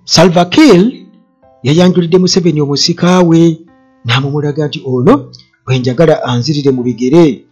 Salva Kiir yayanjulidde Museveni omusika we n'amumulaga nti ono bwenjagala anzirire mu bigere.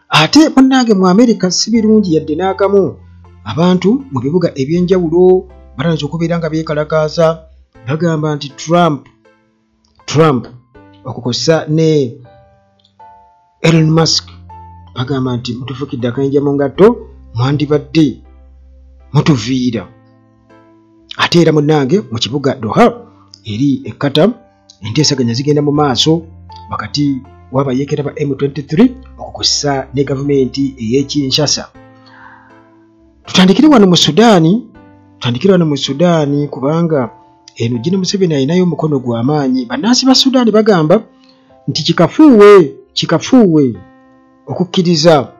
Ate munnange mu America si birungi yadde n'akamu. Abantu mu bibuga ebyenjawulo balanze okubeera nga beekalakaasa bagamba nti Trump okukosa ne Elon Musk bagamba nti mutufukidde akayinja mu ngatto mwandibadde mutuviira. Ate era munnange mu kibuga Doha eri ekkata enteesaganya zigenda mu maaso wakati w'abayeekera ba M23 okukosa ne gavumenti ey'Kinshasa. Tutandikire wano mu Sudaani kubanga eno Gen. Museveni alinayo omukono gw'amaanyi. Bannansi ba Sudaani bagamba nti kikafuuwe okukkiriza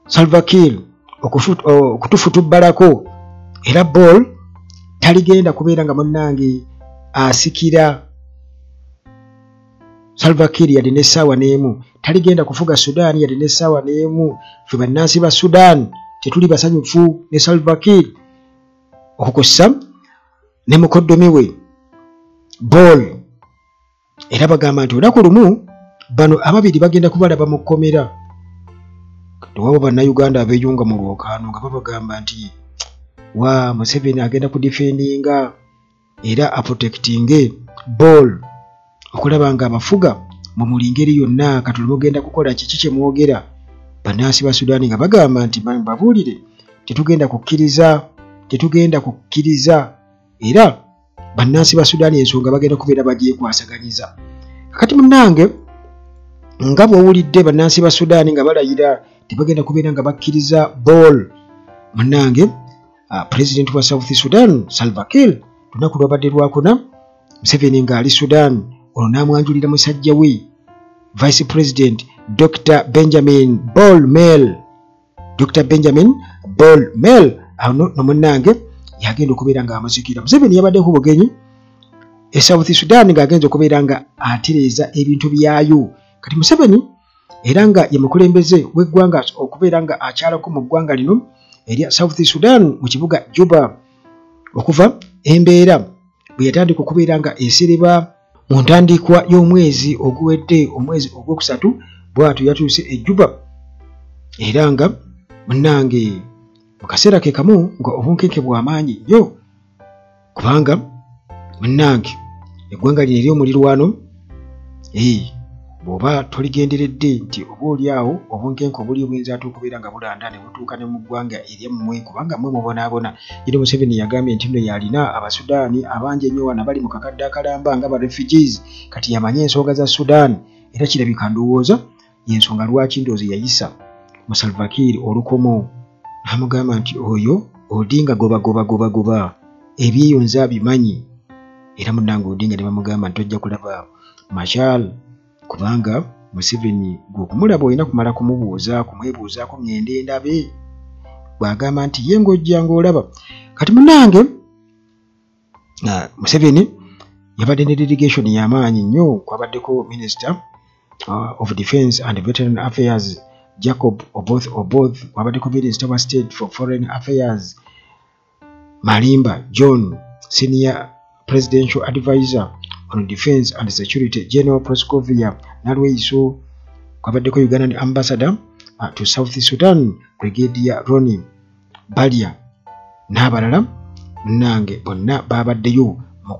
Salva Kiir okutufutubbalako era Bol taligenda kubeera nga munnange asikira Salva Kiir yadde n'essaawa n'emu, taligenda kufuga Sudaani yadde n'essaawa n'emu. Ffe bannansi ba Sudaani tetuli basanyufu ne Salva Kiir okukosa ne mukoddomi we Bol. Era bagamba nti olunaku lumu bano ababiri bagenda kubalaba mu kkomera. Tewabo bannayuganda abeeyunga mu lwokaano nga babagamba nti wa Museveni agenda kudifendinga era aprotectinge Bol okulaba nga abafuga mu mulingeri yonna Katulu mugenda kukola kiki kye mwogera. Bannansi ba Sudaani nga bagamba nti babuulire tetugenda kukkiriza era bannansi ba Sudaani ensonga bagenda kubeera bagyekwasaganyiriza. Kakati munnange nga bw'owulidde bannansi ba Sudaani nga balayira tebagenda kubeera nga bakkiriza Bol. Munnange President wa South Sudan Salva Kiir lunaku lwabadde lwakuna Museveni ng'ali Sudan ono n'amwanjulira musajja we Vice President Dr. Benjamin Bol Mel ano munnange yagenda okubeera nga amusikira. Museveni yabaddeko bugenyi South Sudan ng'agenza okubeera nga atereeza ebintu byayo. Kati Museveni era nga ye mukulembeze w'eggwanga okubeera nga akyalako mu ggwanga lino erya South Sudan mu kibuga Juba okuva embeera bwe yatandika okubeera nga esereba mu ntandikwa y'omwezi oguwedde omwezi ogwokusatu bw'atyo yatuuse e Juba era nga munnange mu kaseera ke kamu nga obunkenke bw'amaanyi nnyo kubanga munnange eggwanga lino ery'omulirwano bw'oba toligenderedde nti oba oli awo obunkenke obuli obuyinza ate okubeera nga bulanda ne butuuka ne mu ggwanga eryammwe kubanga mmwe mubonaabona. Gen. Museveni yagambye nti nno yalina Abasudaani abangi ennyo wano bali mu kakadde akalamba nga ba refugees kati yamanye ensonga za Sudaani era kirabika ndowooza y'ensonga lwaki ndowooza yayisa mu Salva Kiir olukomo n'amugamba nti oyo Odinga goba ebyeyonza bimanyi era munnange Odinga ne bamugamba nti tojja kulaba Machar kubanga Museveni gw'okumulaba olina kumala kumwebuuzaako ngende ndabe bw'agamba nti ye ng'ojja ng'olaba. Kati munnange Museveni yabadde ne delegation y'amaanyi nnyo kwabaddeko Minister of Defence and Veteran Affairs Jacob Oboth kwabaddeko Minister wa State for Foreign Affairs Malimba John Senior Presidential Advisor on Defence and Security General Proscovia Nalweiso kwabaddeko Ugandan Ambassador to South Sudan Brigadier Ronnie Balia n'abalala munnange bonna babaddeyo mu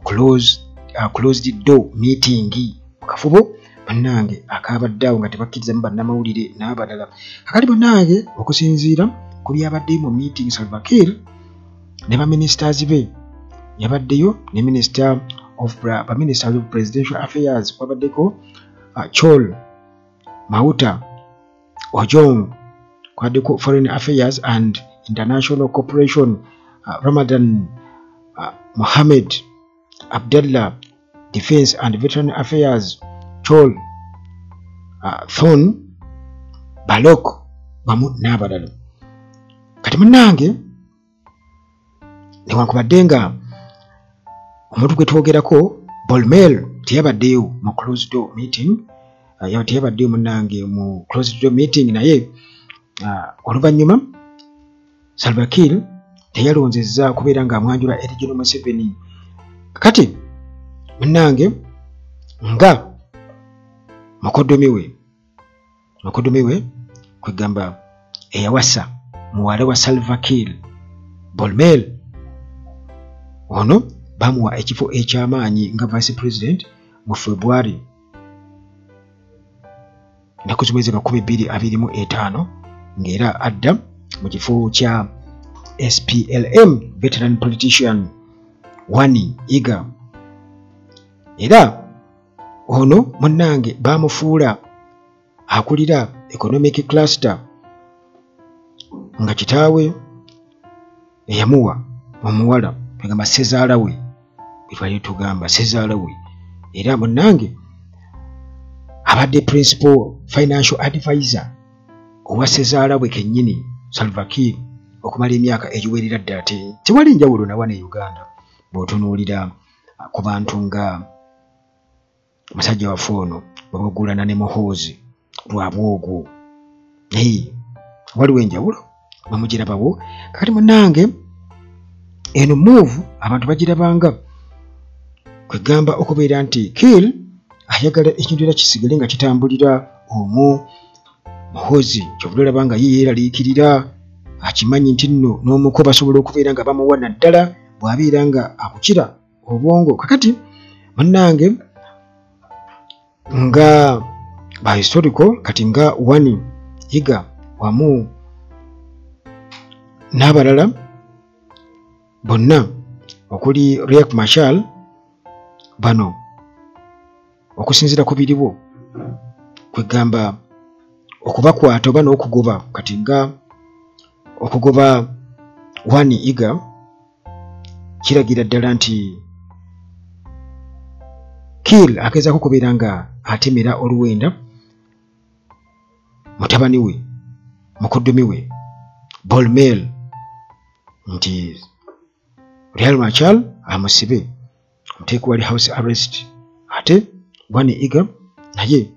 closed door meeting mu kafubo munnange akabaddeawo nga tebakkirizamu bannamawulire n'abalala. Kakati munnange okusinziira ku byabaddeyo mu meeting Salva Kiir ne baministers be yabaddeyo ne Minister of Presidential Affairs kwabaddeko Chol Mauta Ojong kwabaddeko Foreign Affairs and International Cooperation Ramadan Mohammed Abdullah Defence and Veteran Affairs Chol Thon Balok bamu n'abalala. Kati munnange newankubadde nga omuntu gwe twogerako Bolmel teyabaddeyo mu closed door meeting teyabaddeyo munnange mu closed door meeting naye oluvannyuma Salva Kiir teyalonzezza kubeera ng'amwanjula eri General Museveni. Kati munnange nga mukoddomi we kwegamba eyawasa muwala wa Salva Kiir Bolmel, ono bamuwa ekifo eky'amaanyi nga Vice President mu February ennaku z'omwezi gwa 2025 ng'era adda mu kifo kya SPLM veteran politician Wani Iga. Era ono munnange bamufuula akulira economic cluster nga kitaawe eyamuwa omuwala egamba sezaala we bitwali tugamba sezaala we, era munnange abadde principal financial advisor owa sezaala we kennyini Salva Kiir okumala emyaka egiwerera ddala. Tewali njawulo na wano e Uganda bw'otunuulira ku bantu nga musajja waffe ono bw'obuggulana ne Muhoozi Lwabwogo. Waliwo enjawulo bamugirabawo. Kati munnange eno move abantu bagirabanga kwegamba okubeera nti Kiir ayagala ekintu era kisigale nga kitambulira omwo. Muhoozi kyovula olaba nga ye yeeraliikirira akimanyi nti nno n'omuko basobola okubeera nga bamuwa naddala bw'abeera nga akukira obwongo. Kakati munnange nga ba historical kati nga Wani Iga wamu n'abalala bonna okuli Riek Machar, bano okusinziira ku biriwo kwegamba okubakwata oba n'okugoba kati nga okugoba Wani Iga kiragira ddala nti Kiir agezaako kubeera nga atemera oluwenda mutabani we mukoddomi we Bolmel nti Riek Machar amusibe omuteeko wali house arrest, ate Wani Iga naye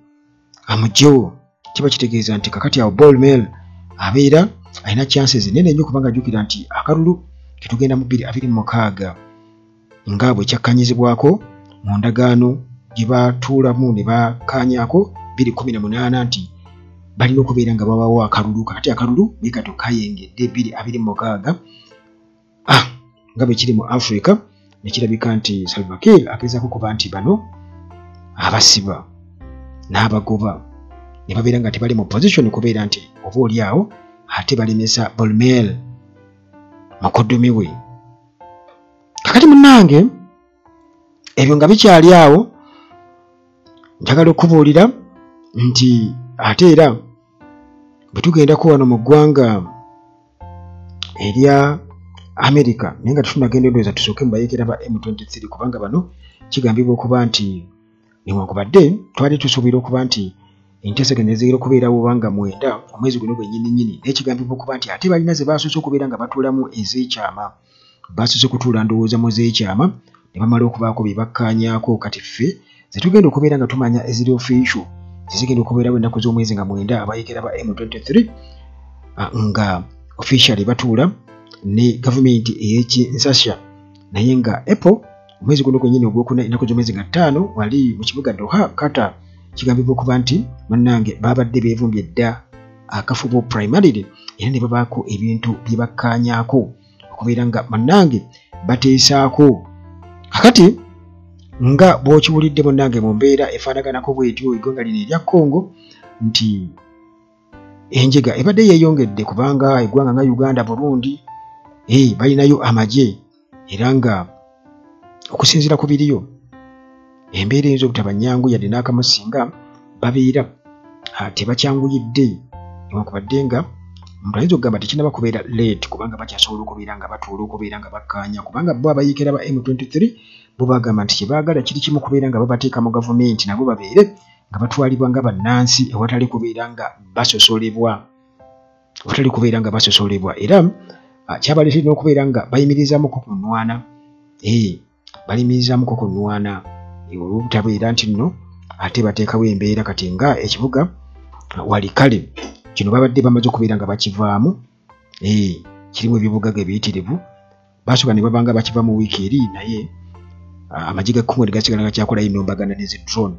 amugyewo. Kiba kitegeeza nti kakati awo Bolmel abeera alina chances nene nnyo kubanga ajjukira nti akalulu ketugenda mu 2026 nga bwe kyakkanyizibwako mu ndagaano gye batuulamu ne bakaanyaako 2018 nti balina okubeera nga babawo akalulu. Kakati akalulu bekato kayengedde 2026 nga bwe kiri mu Africa nekirabika nti Salva Kiir agezaako kuba nti bano abasiba n'abagoba ne babeera nga tebali mu position kubeera nti oba oli awo ate balemesa Bolmel mukoddomi we. Kakati munnange ebyo nga bikyali awo, njagala okubuulira nti ate era bwe tugendako wano mu ggwanga erya America naye nga tufunagenda endowooza tusooke mu bayeekera ba M23 kubanga bano kigambibwa okuba nti newankubadde twali tusuubira okuba nti enteeseganya ezigenda okubeerawo banga 9 omwezi guno gwennyini n'ekigambibwa okuba nti ate balina ze baasose okubeera nga batuulamu ez'ekyama, baasose kutuula ndowooza mu z'ekyama ne bamala okubaako bye bakkaanyaako. Kati ffe ze tugenda okubeera nga tumanya eziri official zizigenda okubeerawo ennaku z'omwezi nga 9 abayeekera ba M23 nga officially batuula ne gavumenti ey'ekinsasha, naye nga April omwezi guno gwennyini ogwokuna ennaku z'omwezi nga 5 wali mu kibuga Doha Qatar kigambibwa okuba nti munnange babadde beevumbye dda akafubo primarily era ne babaako ebintu bye bakkaanyaako okubeera nga munnange bateesaako. Kakati nga bw'okiwulidde munnange mu mbeera efaanaganako bw'etyo eggwanga lino erya Congo nti enjega ebadde yeeyongedde kubanga eggwanga nga Uganda, Burundi balinayo amagye era nga okusinziira ku biriyo embeera eyinza obutaba nnyangu yadde n'akamu singa babeera tebakyanguyidde newankubadde nga omuntu ayinza okugamba tekinnaba kubeera late kubanga bakyasobola okubeera nga batuula okubeera nga bakkaanya kubanga bo abayeekera ba M23 bo bagamba nti kyebaagala kiri kimu kubeera nga babateeka mu gavumenti nabo babeere nga batwalibwa nga bannansi ewatali kubeera nga basosolebwa era kyabaleetera n'okubeera nga bayimirizaamuko ku nnwana balimirizamuko ku nnwana olw'obutabeera nti nno ate bateekawo embeera kati nga ekibuga wali kale kino babadde bamaze okubeera nga bakivaamu kirimu ebyobugagga ebiyitirivu basoka ne babanga bakiva mu wiiki eri naye amagye ga Congo gasigala nga kyakola inombagana ne drone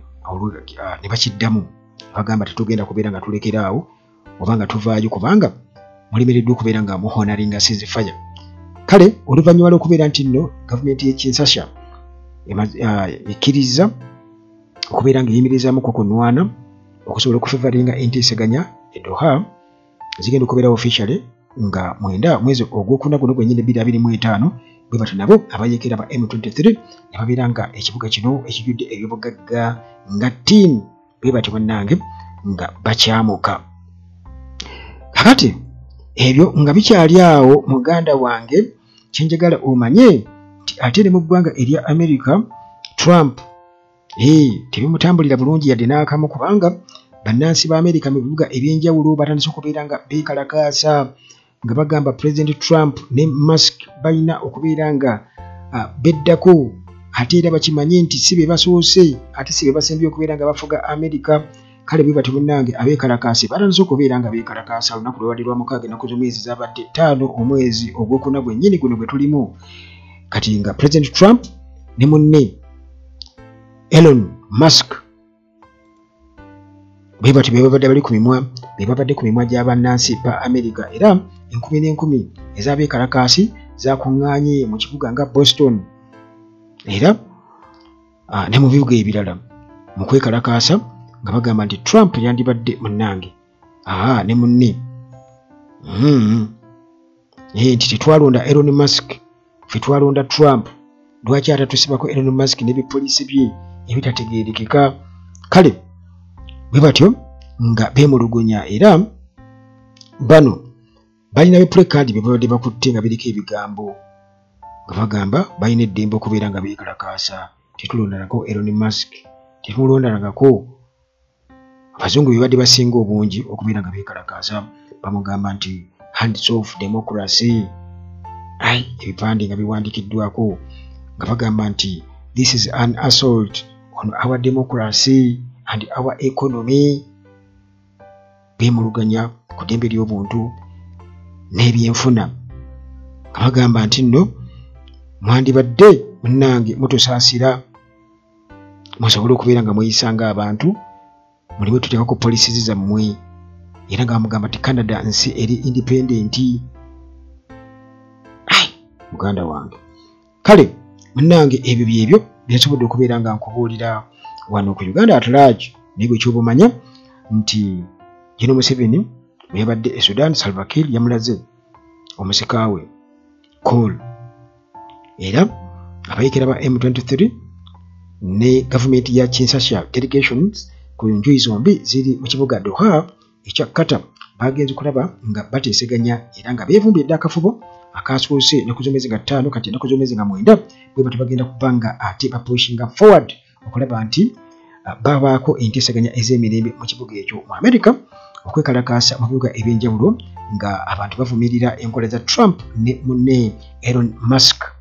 ne bakiddamu bagamba tetugenda kubeera nga tulekeraawo oba nga tuvaayo kubanga mulimiriddwa okubeera nga muhonaringa ceasefire. Kale oluvannyuma lw'okubeera nti nno gavumenti y'e Kinshasa ekkiriza okubeera nga eyimirizaamu kukunwana okusobola okufevaringa enteeseganya e Doha zigenda okubeera officially nga 9 mwezi ogwokuna guno gwennyini 2025 bwe batyo nabo abayeekera ba M23 ne babeera nga ekibuga kino ekijjudde ebyobugagga nga tin bwe batyo bannange nga bakyamuka. Kakati ebyo nga bikyali awo muganda wange kyenjagala omanye nti ate ne mu ggwanga erya America Trump tebimutambulira bulungi yadde n'akamu kubanga bannansi ba America mu bibuga ebyenjawulo batandise okubeera nga beekalakaasa nga bagamba President Trump ne Musk balina okubeera nga beddako ate era bakimanye nti si be basoose ate si be basembye okubeera nga bafuga America. Kale bwe batyo bannange abeekalakaasi batandise okubeera nga beekalakaasa olunaku lwabadde lwa mukaaga ennaku z'omwezi zabadde 5 omwezi ogwokuna gwennyini guno gwe tulimu kati nga President Trump ne munne Elon Musk bwe batyo be babadde bali ku mimwa be babadde ku mimwa gy'abannansi ba America era enkumi n'enkumi ez'abeekalakaasi zakuŋŋaanye mu kibuga nga Boston era ne mu bibuga ebirala mu kwekalakaasa nga bagamba nti Trump yandibadde munnange ne munne nti tetwalonda Elon Musk ffe twalonda Trump lwaki atatusibako Elon Musk n'ebipoliisi bye ebitategeerekeka. Kale bwe batyo nga beemulugunya era bano balina bepulekadi bye babadde bakutte nga biriko ebigambo nga bagamba balina eddembe okubeera nga beekalakaasa tetulondanako Elon Musk tetumulondanagako. Abazungu bye badde basinga obungi okubeera nga beekalakaasa bamugamba nti hands off democracy ebipande nga biwandikiddwako nga bagamba nti this is an assault on our democracy and our economy. Beemuluganya ku ddembe ly'obuntu n'ebyenfuna nga bagamba nti nno mwandibadde munnange mutusaasira musobole okubeera nga mweyisanga abantu mulimu tuteekako poliisi zammwe era nga bamugamba nti Canada nsi eri independenti. Muganda wange kale munnange ebyo byebyo byasobodde okubeera nga nkubuulira wano ku Uganda at large naye gwe kyobumanya nti General Museveni bwe yabadde e Sudan Salva Kiir yamulaze omusika we Col era abayeekera ba M23 ne gavumenti ya Kinshasa delegations ku njuyi zombi ziri mu kibuga Doha ekya Qatar bagenze kulaba nga bateeseganya era nga beevumbidde akafubo akasoose ennaku z'omwezi nga 5 kati ennaku z'omwezi nga 9 bwe batyo bagenda kubanga ate bapushinga forward okulaba nti babaako enteeseganya ez'emirembe mu kibuga ekyo mu America okwekalakaasa mu bibuga ebyenjawulo nga abantu bavumirira enkola za Trump ne munne Elon Musk.